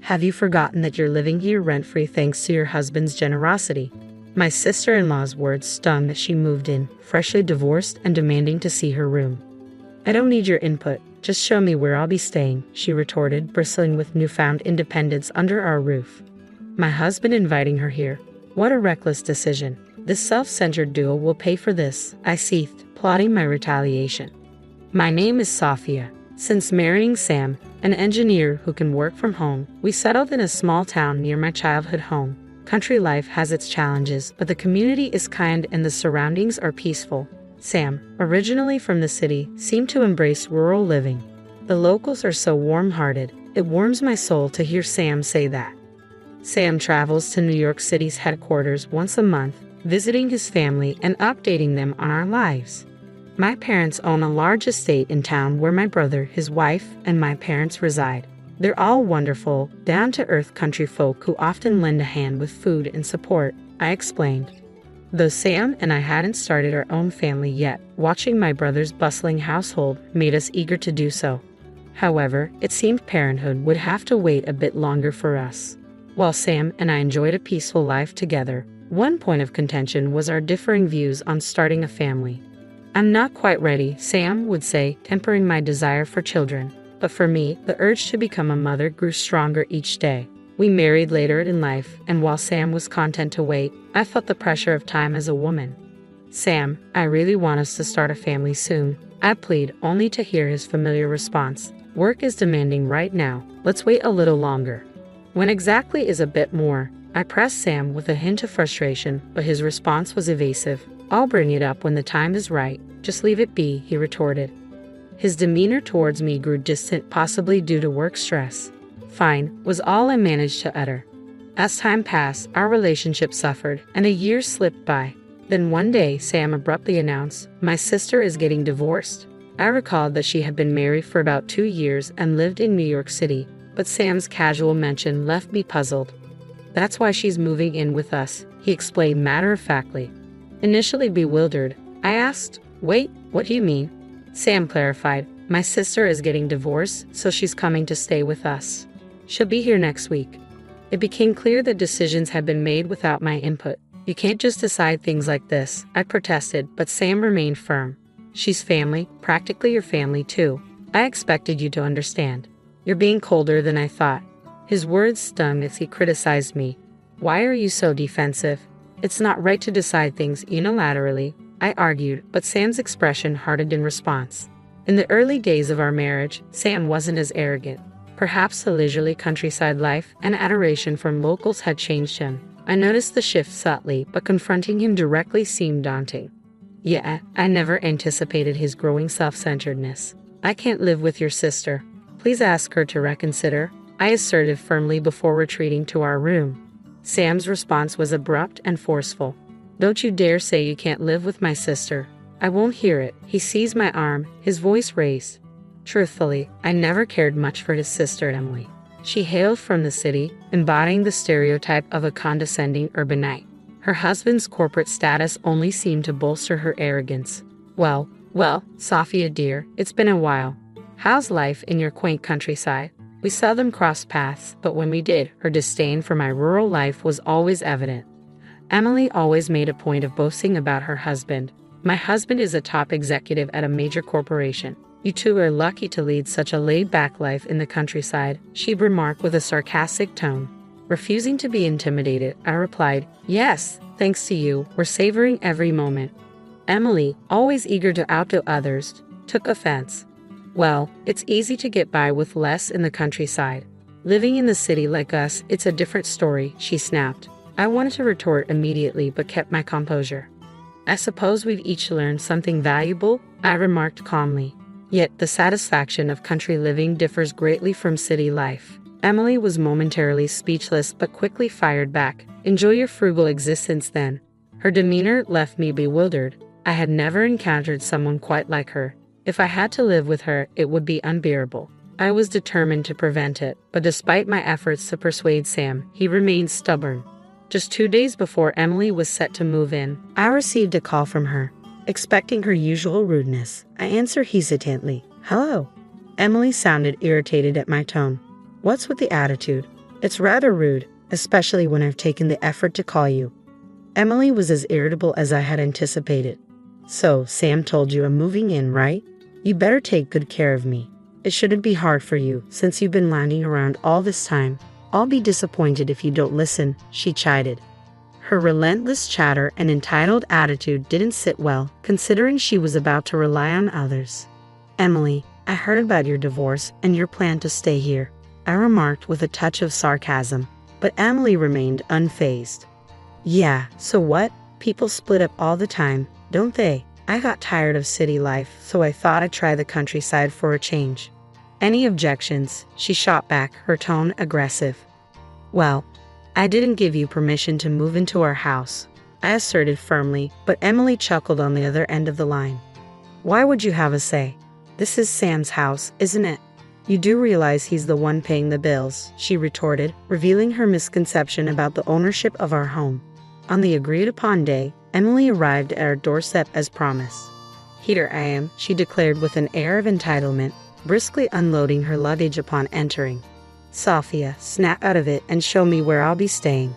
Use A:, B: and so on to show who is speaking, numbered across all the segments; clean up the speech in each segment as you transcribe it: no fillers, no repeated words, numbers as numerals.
A: Have you forgotten that you're living here rent-free thanks to your husband's generosity? My sister-in-law's words stung as she moved in, freshly divorced and demanding to see her room. I don't need your input, just show me where I'll be staying, she retorted, bristling with newfound independence under our roof. My husband inviting her here. What a reckless decision. This self-centered duo will pay for this, I seethed, plotting my retaliation. My name is Sophia. Since marrying Sam, an engineer who can work from home, we settled in a small town near my childhood home. Country life has its challenges, but the community is kind and the surroundings are peaceful. Sam, originally from the city, seemed to embrace rural living. The locals are so warm-hearted, it warms my soul to hear Sam say that. Sam travels to New York City's headquarters once a month, visiting his family and updating them on our lives. My parents own a large estate in town where my brother, his wife, and my parents reside. They're all wonderful, down-to-earth country folk who often lend a hand with food and support, I explained. Though Sam and I hadn't started our own family yet, watching my brother's bustling household made us eager to do so. However, it seemed parenthood would have to wait a bit longer for us. While Sam and I enjoyed a peaceful life together, one point of contention was our differing views on starting a family. I'm not quite ready, Sam would say, tempering my desire for children. But for me, the urge to become a mother grew stronger each day. We married later in life, and while Sam was content to wait, I felt the pressure of time as a woman. Sam, I really want us to start a family soon, I plead, only to hear his familiar response. Work is demanding right now, let's wait a little longer. When exactly is a bit more, I pressed Sam with a hint of frustration, but his response was evasive. I'll bring it up when the time is right, just leave it be, he retorted. His demeanor towards me grew distant, possibly due to work stress. Fine, was all I managed to utter. As time passed, our relationship suffered, and a year slipped by. Then one day, Sam abruptly announced, my sister is getting divorced. I recalled that she had been married for about 2 years and lived in New York City, but Sam's casual mention left me puzzled. That's why she's moving in with us, he explained matter-of-factly. Initially bewildered, I asked, wait, what do you mean? Sam clarified, my sister is getting divorced, so she's coming to stay with us. She'll be here next week. It became clear that decisions had been made without my input. You can't just decide things like this, I protested, but Sam remained firm. She's family, practically your family too. I expected you to understand. You're being colder than I thought. His words stung as he criticized me. Why are you so defensive? It's not right to decide things unilaterally, I argued, but Sam's expression hardened in response. In the early days of our marriage, Sam wasn't as arrogant. Perhaps the leisurely countryside life and adoration from locals had changed him. I noticed the shift subtly, but confronting him directly seemed daunting. Yeah, I never anticipated his growing self-centeredness. I can't live with your sister. Please ask her to reconsider, I asserted firmly before retreating to our room. Sam's response was abrupt and forceful. Don't you dare say you can't live with my sister. I won't hear it. He seized my arm, his voice raised. Truthfully, I never cared much for his sister Emily. She hailed from the city, embodying the stereotype of a condescending urbanite. Her husband's corporate status only seemed to bolster her arrogance. Well, Sophia dear, it's been a while. How's life in your quaint countryside? We seldom crossed paths, but when we did, her disdain for my rural life was always evident. Emily always made a point of boasting about her husband. My husband is a top executive at a major corporation. You two are lucky to lead such a laid-back life in the countryside, she remarked with a sarcastic tone. Refusing to be intimidated, I replied, yes, thanks to you, we're savoring every moment. Emily, always eager to outdo others, took offense. Well, it's easy to get by with less in the countryside. Living in the city like us, it's a different story, she snapped. I wanted to retort immediately but kept my composure. I suppose we've each learned something valuable, I remarked calmly. Yet the satisfaction of country living differs greatly from city life. Emily was momentarily speechless but quickly fired back. Enjoy your frugal existence then. Her demeanor left me bewildered. I had never encountered someone quite like her. If I had to live with her, it would be unbearable. I was determined to prevent it, but despite my efforts to persuade Sam, he remained stubborn. Just 2 days before Emily was set to move in, I received a call from her. Expecting her usual rudeness, I answered hesitantly, hello. Emily sounded irritated at my tone. What's with the attitude? It's rather rude, especially when I've taken the effort to call you. Emily was as irritable as I had anticipated. So, Sam told you I'm moving in, right? You better take good care of me. It shouldn't be hard for you, since you've been lounging around all this time. I'll be disappointed if you don't listen, she chided. Her relentless chatter and entitled attitude didn't sit well, considering she was about to rely on others. Emily, I heard about your divorce and your plan to stay here, I remarked with a touch of sarcasm, but Emily remained unfazed. Yeah, so what? People split up all the time, don't they? I got tired of city life, so I thought I'd try the countryside for a change. Any objections? She shot back, her tone aggressive. Well, I didn't give you permission to move into our house, I asserted firmly, but Emily chuckled on the other end of the line. Why would you have a say? This is Sam's house, isn't it? You do realize he's the one paying the bills, she retorted, revealing her misconception about the ownership of our home. On the agreed-upon day, Emily arrived at our doorstep as promised. Here I am, she declared with an air of entitlement, briskly unloading her luggage upon entering. Sophia, snap out of it and show me where I'll be staying.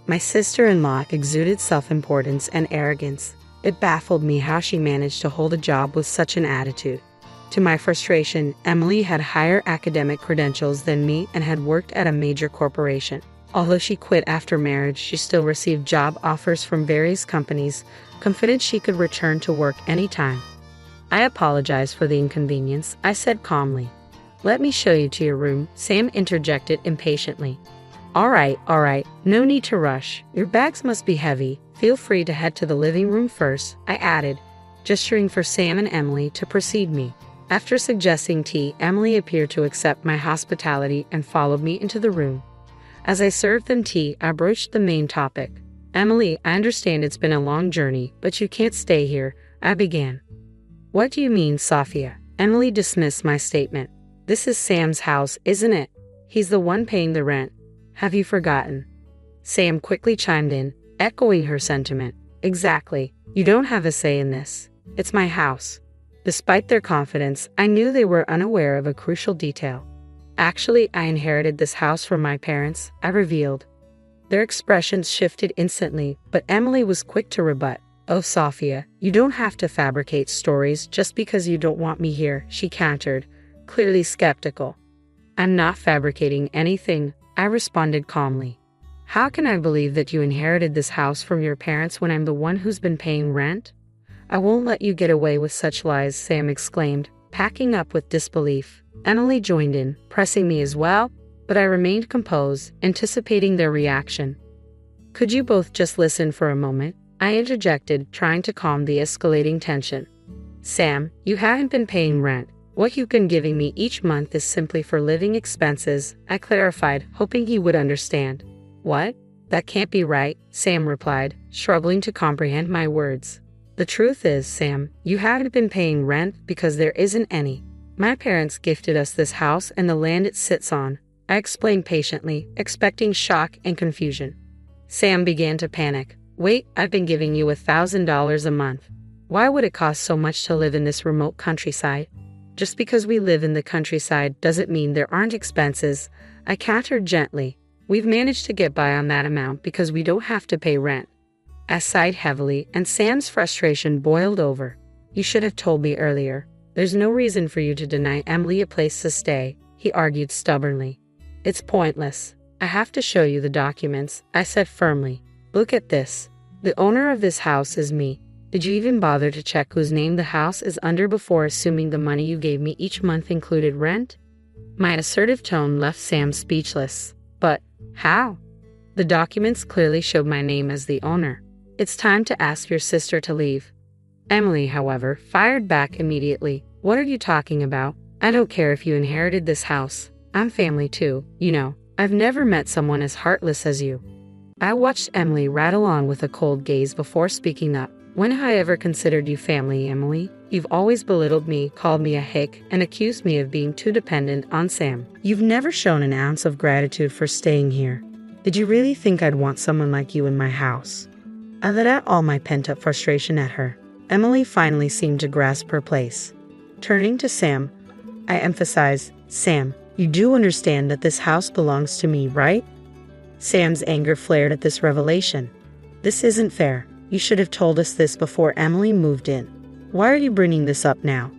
A: My sister-in-law exuded self-importance and arrogance. It baffled me how she managed to hold a job with such an attitude. To my frustration, Emily had higher academic credentials than me and had worked at a major corporation. Although she quit after marriage, she still received job offers from various companies, confident she could return to work anytime. I apologized for the inconvenience, I said calmly. Let me show you to your room, Sam interjected impatiently. All right, no need to rush. Your bags must be heavy. Feel free to head to the living room first, I added, gesturing for Sam and Emily to precede me. After suggesting tea, Emily appeared to accept my hospitality and followed me into the room. As I served them tea, I broached the main topic. Emily, I understand it's been a long journey, but you can't stay here, I began. What do you mean, Sophia? Emily dismissed my statement. This is Sam's house, isn't it? He's the one paying the rent. Have you forgotten? Sam quickly chimed in, echoing her sentiment. Exactly. You don't have a say in this. It's my house. Despite their confidence, I knew they were unaware of a crucial detail. Actually, I inherited this house from my parents, I revealed. Their expressions shifted instantly, but Emily was quick to rebut. Oh, Sophia, you don't have to fabricate stories just because you don't want me here, she countered, clearly skeptical. I'm not fabricating anything, I responded calmly. How can I believe that you inherited this house from your parents when I'm the one who's been paying rent? I won't let you get away with such lies, Sam exclaimed, packing up with disbelief. Emily joined in, pressing me as well, but I remained composed, anticipating their reaction. Could you both just listen for a moment? I interjected, trying to calm the escalating tension. Sam, you haven't been paying rent. What you've been giving me each month is simply for living expenses, I clarified, hoping he would understand. What? That can't be right, Sam replied, struggling to comprehend my words. The truth is, Sam, you haven't been paying rent because there isn't any. My parents gifted us this house and the land it sits on, I explained patiently, expecting shock and confusion. Sam began to panic. Wait, I've been giving you $1,000 a month. Why would it cost so much to live in this remote countryside? Just because we live in the countryside doesn't mean there aren't expenses, I countered gently. We've managed to get by on that amount because we don't have to pay rent. I sighed heavily, and Sam's frustration boiled over. You should have told me earlier. There's no reason for you to deny Emily a place to stay, he argued stubbornly. It's pointless. I have to show you the documents, I said firmly. Look at this. The owner of this house is me. Did you even bother to check whose name the house is under before assuming the money you gave me each month included rent? My assertive tone left Sam speechless. But how? The documents clearly showed my name as the owner. It's time to ask your sister to leave. Emily, however, fired back immediately. What are you talking about? I don't care if you inherited this house. I'm family too, you know. I've never met someone as heartless as you. I watched Emily rattle on with a cold gaze before speaking up. When have I ever considered you family, Emily? You've always belittled me, called me a hick, and accused me of being too dependent on Sam. You've never shown an ounce of gratitude for staying here. Did you really think I'd want someone like you in my house? I let out all my pent-up frustration at her. Emily finally seemed to grasp her place. Turning to Sam, I emphasized, Sam, You do understand that this house belongs to me, right? Sam's anger flared at this revelation. This isn't fair. You should have told us this before Emily moved in. Why are you bringing this up now?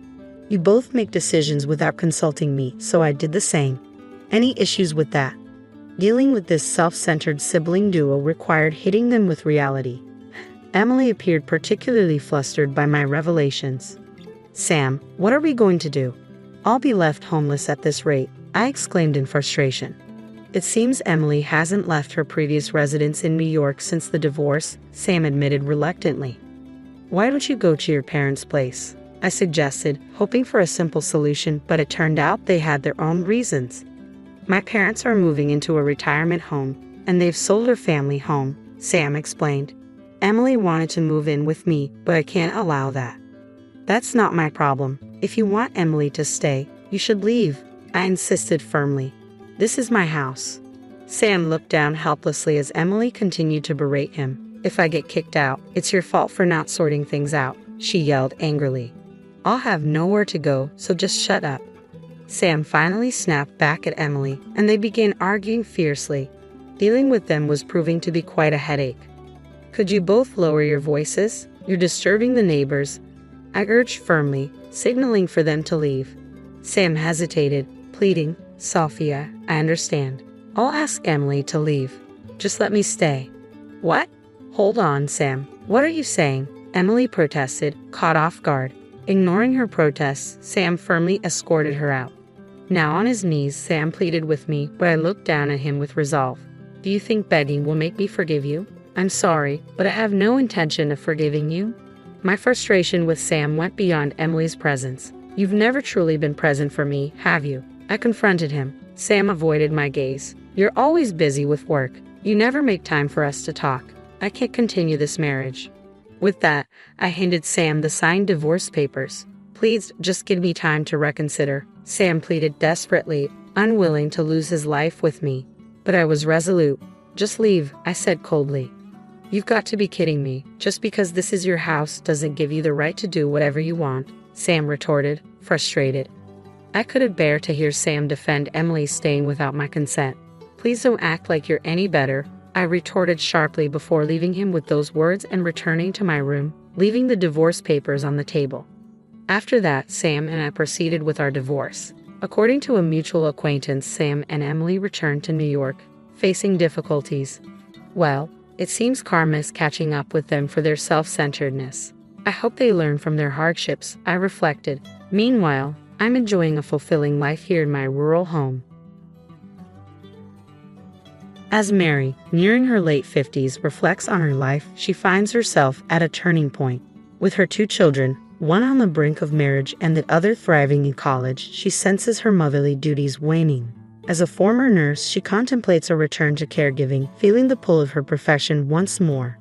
A: You both make decisions without consulting me, so I did the same. Any issues with that? Dealing with this self-centered sibling duo required hitting them with reality. Emily appeared particularly flustered by my revelations. Sam, what are we going to do? I'll be left homeless at this rate, I exclaimed in frustration. It seems Emily hasn't left her previous residence in New York since the divorce, Sam admitted reluctantly. Why don't you go to your parents' place? I suggested, hoping for a simple solution, but it turned out they had their own reasons. My parents are moving into a retirement home, and they've sold their family home, Sam explained. Emily wanted to move in with me, but I can't allow that. That's not my problem. If you want Emily to stay, you should leave, I insisted firmly. This is my house. Sam looked down helplessly as Emily continued to berate him. If I get kicked out, it's your fault for not sorting things out, she yelled angrily. I'll have nowhere to go, so just shut up. Sam finally snapped back at Emily, and they began arguing fiercely. Dealing with them was proving to be quite a headache. Could you both lower your voices? You're disturbing the neighbors, I urged firmly, signaling for them to leave. Sam hesitated, pleading, Sophia, I understand. I'll ask Emily to leave. Just let me stay. What? Hold on, Sam. What are you saying? Emily protested, caught off guard. Ignoring her protests, Sam firmly escorted her out. Now on his knees, Sam pleaded with me, but I looked down at him with resolve. Do you think begging will make me forgive you? I'm sorry, but I have no intention of forgiving you. My frustration with Sam went beyond Emily's presence. You've never truly been present for me, have you? I confronted him. Sam avoided my gaze. You're always busy with work. You never make time for us to talk. I can't continue this marriage. With that, I handed Sam the signed divorce papers. Please just give me time to reconsider, Sam pleaded desperately, unwilling to lose his life with me. But I was resolute. Just leave, I said coldly. You've got to be kidding me. Just because this is your house doesn't give you the right to do whatever you want, Sam retorted, frustrated. I couldn't bear to hear Sam defend Emily staying without my consent. Please don't act like you're any better, I retorted sharply before leaving him with those words and returning to my room, leaving the divorce papers on the table. After that, Sam and I proceeded with our divorce. According to a mutual acquaintance, Sam and Emily returned to New York, facing difficulties. Well, it seems karma is catching up with them for their self-centeredness. I hope they learn from their hardships, I reflected. Meanwhile, I'm enjoying a fulfilling life here in my rural home. As Mary, nearing her late 50s, reflects on her life, she finds herself at a turning point. With her 2 children, one on the brink of marriage and the other thriving in college, she senses her motherly duties waning. As a former nurse, she contemplates a return to caregiving, feeling the pull of her profession once more.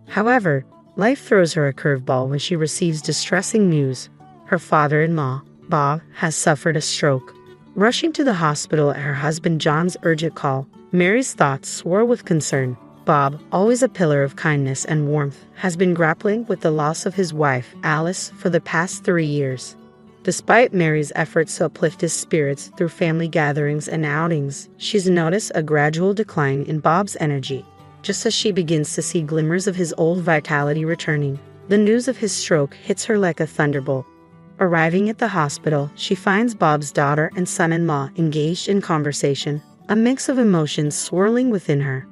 A: However, life throws her a curveball when she receives distressing news. Her father-in-law, Bob, has suffered a stroke. Rushing to the hospital at her husband John's urgent call, Mary's thoughts swirl with concern. Bob, always a pillar of kindness and warmth, has been grappling with the loss of his wife, Alice, for the past 3 years. Despite Mary's efforts to uplift his spirits through family gatherings and outings, she's noticed a gradual decline in Bob's energy. Just as she begins to see glimmers of his old vitality returning, the news of his stroke hits her like a thunderbolt. Arriving at the hospital, she finds Bob's daughter and son-in-law engaged in conversation, a mix of emotions swirling within her.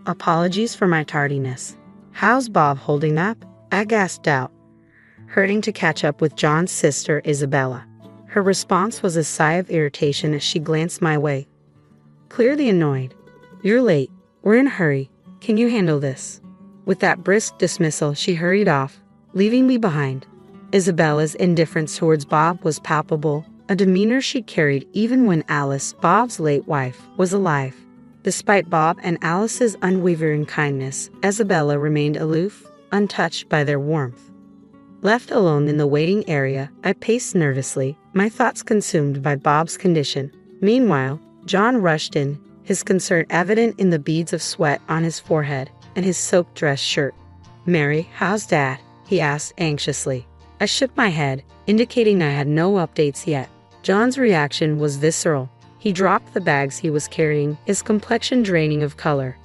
A: Apologies for my tardiness. How's Bob holding up? I gasped out, hurting to catch up with John's sister, Isabella. Her response was a sigh of irritation as she glanced my way. Clearly annoyed. You're late. We're in a hurry. Can you handle this? With that brisk dismissal, she hurried off, leaving me behind. Isabella's indifference towards Bob was palpable, a demeanor she carried even when Alice, Bob's late wife, was alive. Despite Bob and Alice's unwavering kindness, Isabella remained aloof, untouched by their warmth. Left alone in the waiting area, I paced nervously, my thoughts consumed by Bob's condition. Meanwhile, John rushed in, his concern evident in the beads of sweat on his forehead and his soaked dress shirt. "Mary, how's Dad?" he asked anxiously. I shook my head, indicating I had no updates yet. John's reaction was visceral. He dropped the bags he was carrying, his complexion draining of color.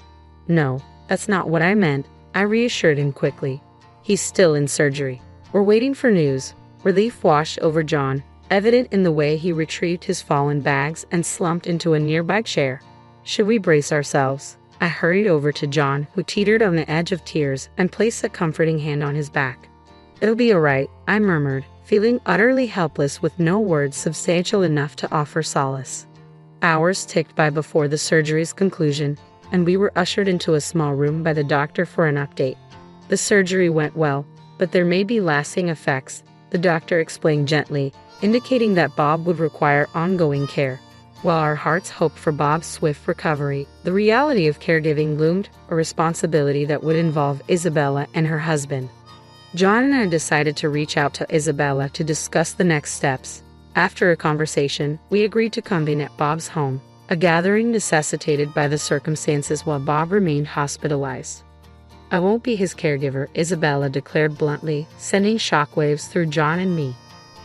A: "No, that's not what I meant," I reassured him quickly. "He's still in surgery. We're waiting for news." Relief washed over John, evident in the way he retrieved his fallen bags and slumped into a nearby chair. "Should we brace ourselves?" I hurried over to John, who teetered on the edge of tears, and placed a comforting hand on his back. "It'll be all right," I murmured, feeling utterly helpless with no words substantial enough to offer solace. Hours ticked by before the surgery's conclusion, and we were ushered into a small room by the doctor for an update. "The surgery went well, but there may be lasting effects," the doctor explained gently, indicating that Bob would require ongoing care. While our hearts hoped for Bob's swift recovery, the reality of caregiving loomed, a responsibility that would involve Isabella and her husband. John and I decided to reach out to Isabella to discuss the next steps. After a conversation, we agreed to convene at Bob's home, a gathering necessitated by the circumstances while Bob remained hospitalized. "I won't be his caregiver," Isabella declared bluntly, sending shockwaves through John and me.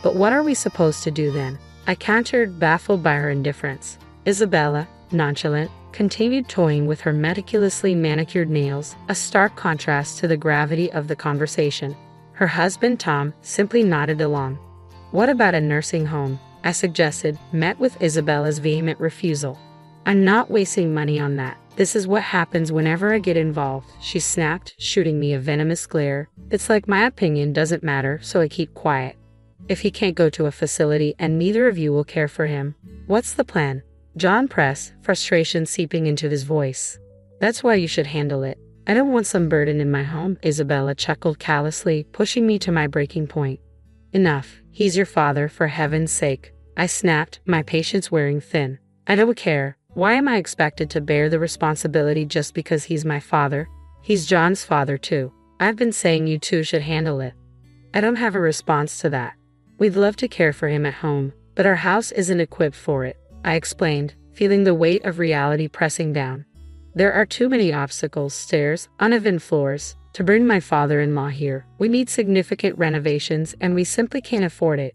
A: "But what are we supposed to do then?" I countered, baffled by her indifference. Isabella, nonchalant, continued toying with her meticulously manicured nails, a stark contrast to the gravity of the conversation. Her husband, Tom, simply nodded along. "What about a nursing home?" I suggested, met with Isabella's vehement refusal. "I'm not wasting money on that. This is what happens whenever I get involved," she snapped, shooting me a venomous glare. "It's like my opinion doesn't matter, so I keep quiet. If he can't go to a facility and neither of you will care for him, what's the plan?" John pressed, frustration seeping into his voice. "That's why you should handle it. I don't want some burden in my home," Isabella chuckled callously, pushing me to my breaking point. "Enough. He's your father, for heaven's sake," I snapped, my patience wearing thin. "I don't care. Why am I expected to bear the responsibility just because he's my father? He's John's father too. I've been saying you two should handle it." I don't have a response to that. "We'd love to care for him at home, but our house isn't equipped for it," I explained, feeling the weight of reality pressing down. "There are too many obstacles, stairs, uneven floors, to bring my father-in-law here. We need significant renovations and we simply can't afford it."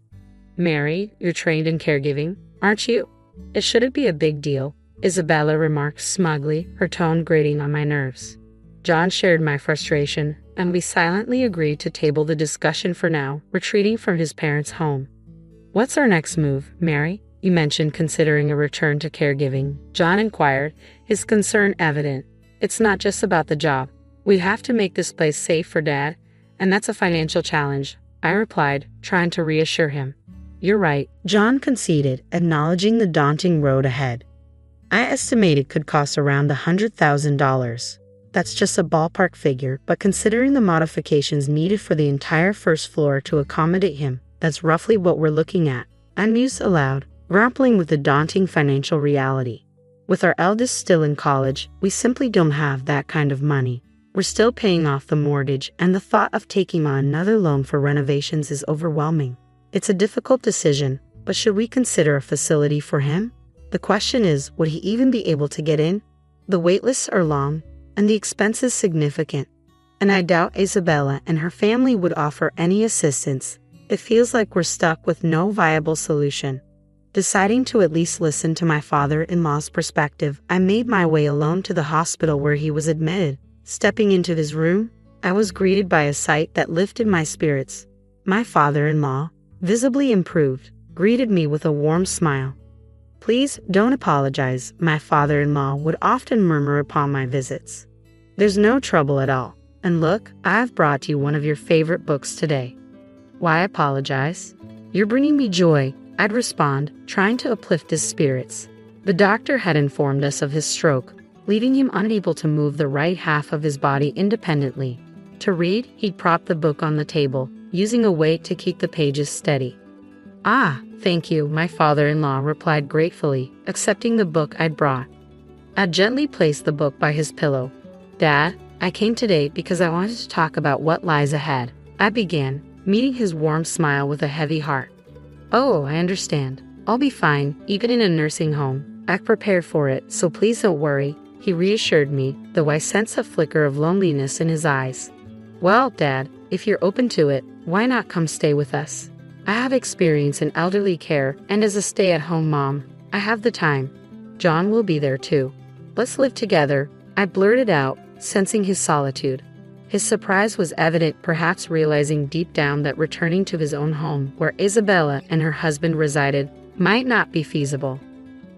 A: "Mary, you're trained in caregiving, aren't you? It shouldn't be a big deal," Isabella remarked smugly, her tone grating on my nerves. John shared my frustration, and we silently agreed to table the discussion for now, retreating from his parents' home. "What's our next move, Mary? You mentioned considering a return to caregiving," John inquired, his concern evident. "It's not just about the job. We have to make this place safe for Dad, and that's a financial challenge," I replied, trying to reassure him. "You're right," John conceded, acknowledging the daunting road ahead. "I estimate it could cost around $100,000. That's just a ballpark figure, but considering the modifications needed for the entire first floor to accommodate him, that's roughly what we're looking at." I mused aloud, grappling with the daunting financial reality. With our eldest still in college, we simply don't have that kind of money. We're still paying off the mortgage, and the thought of taking on another loan for renovations is overwhelming. It's a difficult decision, but should we consider a facility for him? The question is, would he even be able to get in? The wait lists are long, and the expenses significant, and I doubt Isabella and her family would offer any assistance. It feels like we're stuck with no viable solution. Deciding to at least listen to my father-in-law's perspective, I made my way alone to the hospital where he was admitted. Stepping into his room, I was greeted by a sight that lifted my spirits. My father-in-law, visibly improved, greeted me with a warm smile. "Please don't apologize," my father-in-law would often murmur upon my visits. "There's no trouble at all. And look, I've brought you one of your favorite books today." "Why apologize? You're bringing me joy," I'd respond, trying to uplift his spirits. The doctor had informed us of his stroke, leaving him unable to move the right half of his body independently. To read, he'd prop the book on the table, using a weight to keep the pages steady. "Ah, thank you," my father-in-law replied gratefully, accepting the book I'd brought. I gently placed the book by his pillow. "Dad, I came today because I wanted to talk about what lies ahead," I began, meeting his warm smile with a heavy heart. "Oh, I understand. I'll be fine, even in a nursing home. I've prepared for it, so please don't worry," he reassured me, though I sensed a flicker of loneliness in his eyes. "Well, Dad, if you're open to it, why not come stay with us? I have experience in elderly care and as a stay-at-home mom, I have the time. John will be there too. Let's live together, I blurted out, sensing his solitude. His surprise was evident, perhaps realizing deep down that returning to his own home, where Isabella and her husband resided, might not be feasible.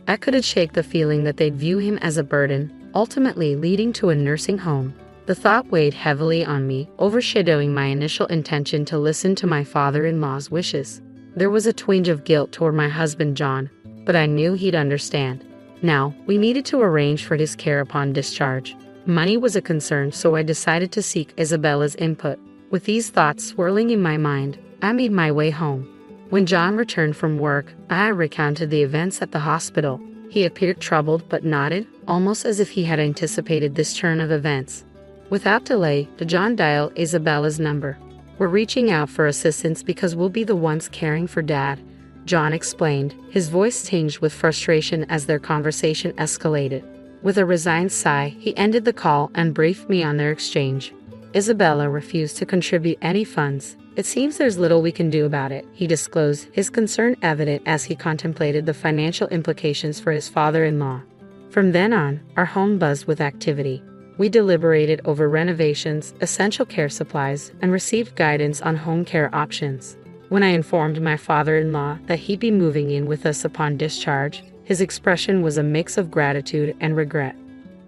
A: I couldn't shake the feeling that they'd view him as a burden, ultimately leading to a nursing home. The thought weighed heavily on me, overshadowing my initial intention to listen to my father-in-law's wishes. There was a twinge of guilt toward my husband John, but I knew he'd understand. Now, we needed to arrange for his care upon discharge. Money was a concern, so I decided to seek Isabella's input. With these thoughts swirling in my mind, I made my way home. When John returned from work, I recounted the events at the hospital. He appeared troubled but nodded, almost as if he had anticipated this turn of events. Without delay, did John dial Isabella's number. We're reaching out for assistance because we'll be the ones caring for Dad, John explained, his voice tinged with frustration as their conversation escalated. With a resigned sigh, he ended the call and briefed me on their exchange. Isabella refused to contribute any funds. It seems there's little we can do about it, he disclosed, his concern evident as he contemplated the financial implications for his father-in-law. From then on, our home buzzed with activity. We deliberated over renovations, essential care supplies, and received guidance on home care options. When I informed my father-in-law that he'd be moving in with us upon discharge, his expression was a mix of gratitude and regret.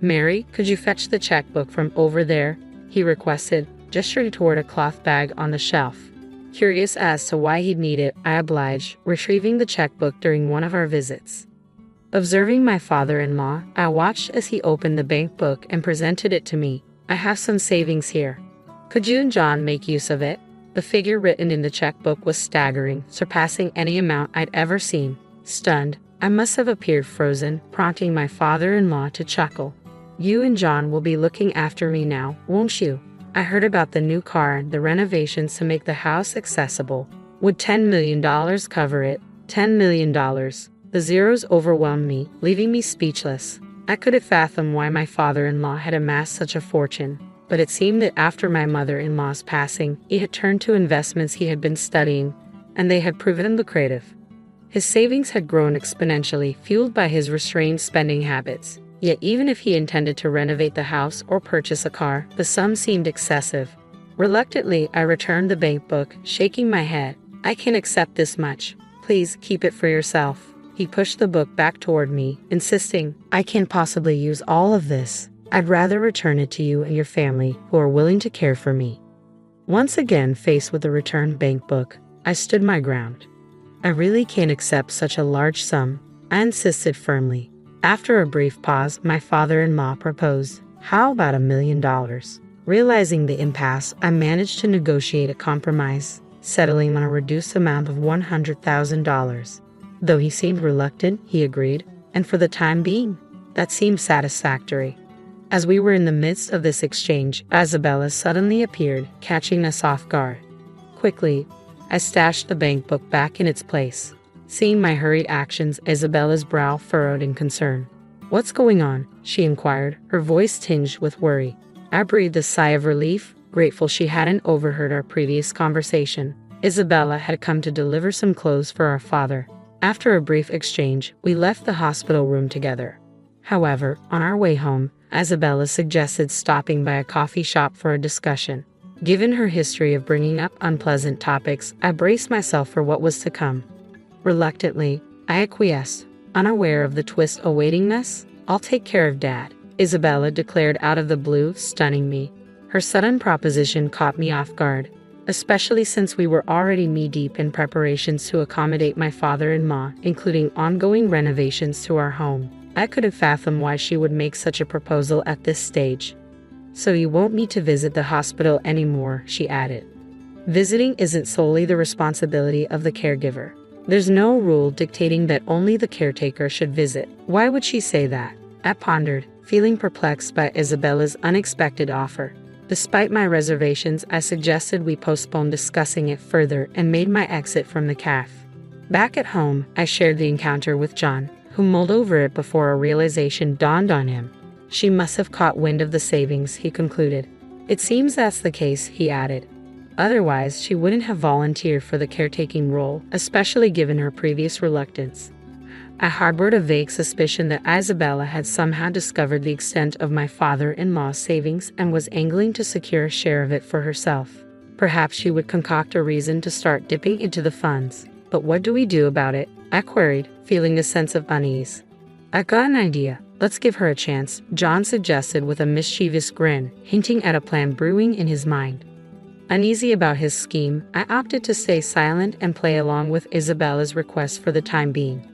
A: "Mary, could you fetch the checkbook from over there?" he requested, gesturing toward a cloth bag on the shelf. Curious as to why he'd need it, I obliged, retrieving the checkbook during one of our visits. Observing my father-in-law, I watched as he opened the bank book and presented it to me. "I have some savings here. Could you and John make use of it?" The figure written in the checkbook was staggering, surpassing any amount I'd ever seen. Stunned, I must have appeared frozen, prompting my father-in-law to chuckle. "You and John will be looking after me now, won't you? I heard about the new car, the renovations to make the house accessible. Would $10 million cover it? $10 million. The zeros overwhelmed me, leaving me speechless. I couldn't fathom why my father-in-law had amassed such a fortune, but it seemed that after my mother-in-law's passing, he had turned to investments he had been studying, and they had proven lucrative. His savings had grown exponentially, fueled by his restrained spending habits. Yet even if he intended to renovate the house or purchase a car, the sum seemed excessive. Reluctantly, I returned the bank book, shaking my head. "I can't accept this much. Please keep it for yourself." He pushed the book back toward me, insisting, "I can't possibly use all of this. I'd rather return it to you and your family, who are willing to care for me." Once again faced with the returned bank book, I stood my ground. "I really can't accept such a large sum," I insisted firmly. After a brief pause, my father-in-law proposed, "How about $1 million?" Realizing the impasse, I managed to negotiate a compromise, settling on a reduced amount of $100,000. Though he seemed reluctant, he agreed, and for the time being, that seemed satisfactory. As we were in the midst of this exchange, Isabella suddenly appeared, catching us off guard. Quickly, I stashed the bank book back in its place. Seeing my hurried actions, Isabella's brow furrowed in concern. "What's going on?" she inquired, her voice tinged with worry. I breathed a sigh of relief, grateful she hadn't overheard our previous conversation. Isabella had come to deliver some clothes for our father. After a brief exchange, we left the hospital room together. However, on our way home, Isabella suggested stopping by a coffee shop for a discussion. Given her history of bringing up unpleasant topics, I braced myself for what was to come. Reluctantly, I acquiesced, unaware of the twist awaiting us. "I'll take care of Dad," Isabella declared out of the blue, stunning me. Her sudden proposition caught me off guard, especially since we were already knee-deep in preparations to accommodate my father-in-law, including ongoing renovations to our home. I couldn't fathom why she would make such a proposal at this stage. "So you won't need to visit the hospital anymore," she added. "Visiting isn't solely the responsibility of the caregiver. There's no rule dictating that only the caretaker should visit." Why would she say that? I pondered, feeling perplexed by Isabella's unexpected offer. Despite my reservations, I suggested we postpone discussing it further and made my exit from the cafe. Back at home, I shared the encounter with John, who mulled over it before a realization dawned on him. "She must have caught wind of the savings," he concluded. "It seems that's the case," he added. "Otherwise, she wouldn't have volunteered for the caretaking role, especially given her previous reluctance." I harbored a vague suspicion that Isabella had somehow discovered the extent of my father-in-law's savings and was angling to secure a share of it for herself. Perhaps she would concoct a reason to start dipping into the funds. But what do we do about it? I queried, feeling a sense of unease. I got an idea. Let's give her a chance, John suggested with a mischievous grin, hinting at a plan brewing in his mind. Uneasy about his scheme, I opted to stay silent and play along with Isabella's request for the time being.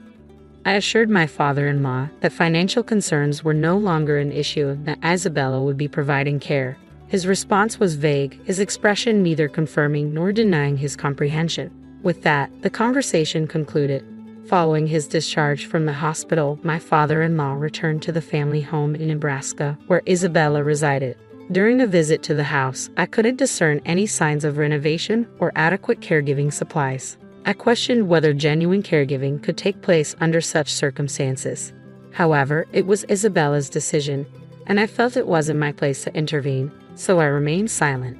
A: I assured my father-in-law that financial concerns were no longer an issue and that Isabella would be providing care. His response was vague, his expression neither confirming nor denying his comprehension. With that, the conversation concluded. Following his discharge from the hospital, my father-in-law returned to the family home in Nebraska, where Isabella resided. During a visit to the house, I couldn't discern any signs of renovation or adequate caregiving supplies. I questioned whether genuine caregiving could take place under such circumstances. However, it was Isabella's decision, and I felt it wasn't my place to intervene, so I remained silent.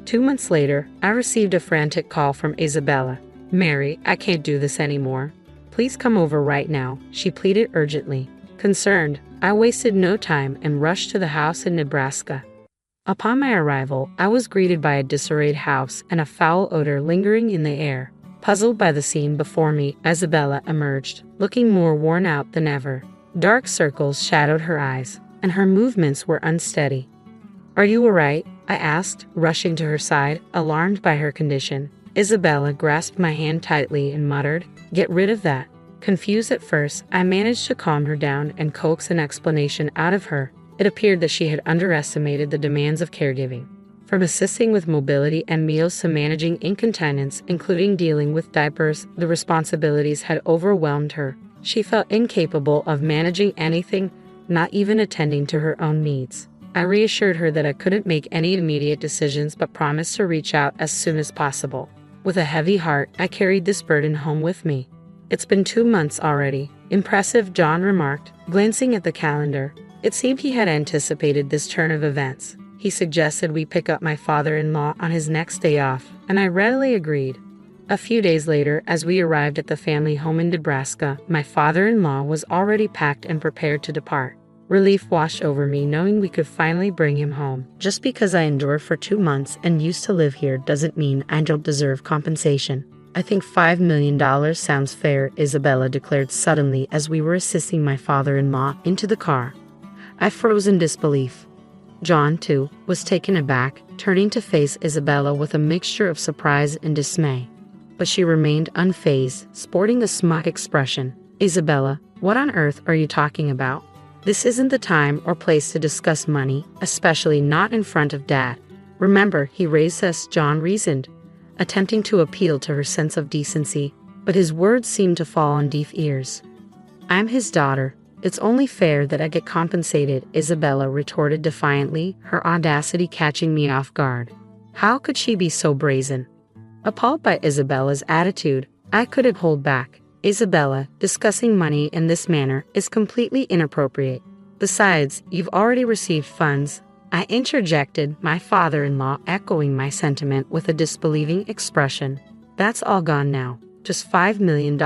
A: 2 months later, I received a frantic call from Isabella. "Mary, I can't do this anymore. Please come over right now," she pleaded urgently. Concerned, I wasted no time and rushed to the house in Nebraska. Upon my arrival, I was greeted by a disarrayed house and a foul odor lingering in the air. Puzzled by the scene before me, Isabella emerged, looking more worn out than ever. Dark circles shadowed her eyes, and her movements were unsteady. "Are you all right?" I asked, rushing to her side, alarmed by her condition. Isabella grasped my hand tightly and muttered, "Get rid of that." Confused at first, I managed to calm her down and coax an explanation out of her. It appeared that she had underestimated the demands of caregiving. From assisting with mobility and meals to managing incontinence, including dealing with diapers, the responsibilities had overwhelmed her. She felt incapable of managing anything, not even attending to her own needs. I reassured her that I couldn't make any immediate decisions but promised to reach out as soon as possible. With a heavy heart, I carried this burden home with me. "It's been 2 months already." "Impressive," John remarked, glancing at the calendar. It seemed he had anticipated this turn of events. He suggested we pick up my father-in-law on his next day off, and I readily agreed. A few days later, as we arrived at the family home in Nebraska, my father-in-law was already packed and prepared to depart. Relief washed over me knowing we could finally bring him home. Just because I endured for 2 months and used to live here doesn't mean I don't deserve compensation. "I think $5 million sounds fair," Isabella declared suddenly as we were assisting my father-in-law into the car. I froze in disbelief. John, too, was taken aback, turning to face Isabella with a mixture of surprise and dismay. But she remained unfazed, sporting a smug expression. "Isabella, what on earth are you talking about? This isn't the time or place to discuss money, especially not in front of Dad. Remember, he raised us," John reasoned, attempting to appeal to her sense of decency, but his words seemed to fall on deaf ears. "I'm his daughter. It's only fair that I get compensated," Isabella retorted defiantly, her audacity catching me off guard. How could she be so brazen? Appalled by Isabella's attitude, I couldn't hold back. "Isabella, discussing money in this manner is completely inappropriate. Besides, you've already received funds," I interjected, my father-in-law echoing my sentiment with a disbelieving expression. "That's all gone now. Just $5 million.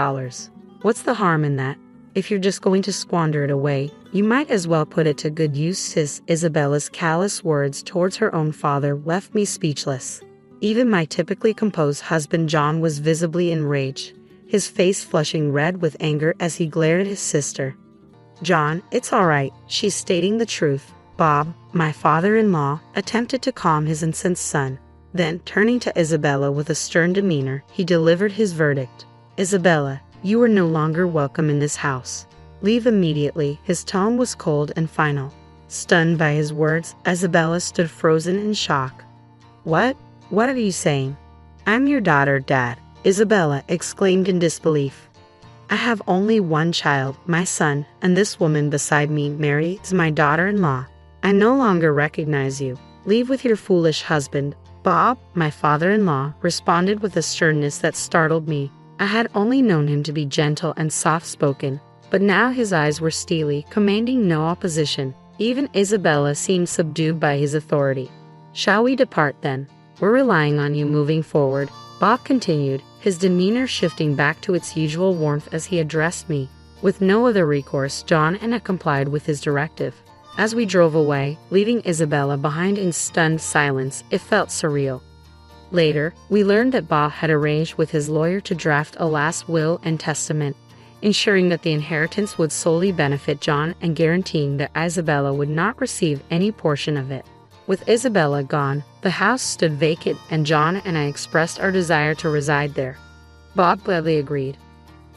A: What's the harm in that? If you're just going to squander it away, you might as well put it to good use, sis." Isabella's callous words towards her own father left me speechless. Even my typically composed husband John was visibly enraged, his face flushing red with anger as he glared at his sister. "John, it's all right. She's stating the truth." Bob, my father-in-law, attempted to calm his incensed son. Then, turning to Isabella with a stern demeanor, he delivered his verdict. "Isabella, you are no longer welcome in this house. Leave immediately." His tone was cold and final. Stunned by his words, Isabella stood frozen in shock. What are you saying?" "I'm your daughter, Dad," Isabella exclaimed in disbelief. "I have only one child, my son, and this woman beside me, Mary, is my daughter-in-law. I no longer recognize you. Leave with your foolish husband." Bob, my father-in-law, responded with a sternness that startled me. I had only known him to be gentle and soft-spoken, but now his eyes were steely, commanding no opposition. Even Isabella seemed subdued by his authority. "Shall we depart then? We're relying on you moving forward," Bob continued, his demeanor shifting back to its usual warmth as he addressed me. With no other recourse, John and I complied with his directive. As we drove away, leaving Isabella behind in stunned silence, it felt surreal. Later, we learned that Bob had arranged with his lawyer to draft a last will and testament, ensuring that the inheritance would solely benefit John and guaranteeing that Isabella would not receive any portion of it. With Isabella gone, the house stood vacant and John and I expressed our desire to reside there. Bob gladly agreed.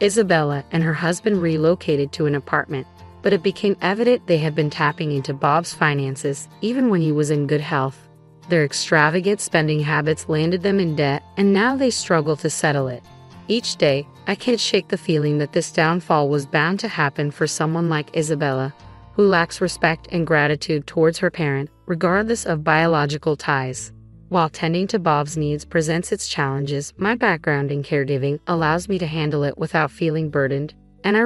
A: Isabella and her husband relocated to an apartment, but it became evident they had been tapping into Bob's finances even when he was in good health. Their extravagant spending habits landed them in debt, and now they struggle to settle it. Each day, I can't shake the feeling that this downfall was bound to happen for someone like Isabella, who lacks respect and gratitude towards her parent, regardless of biological ties. While tending to Bob's needs presents its challenges, my background in caregiving allows me to handle it without feeling burdened, and I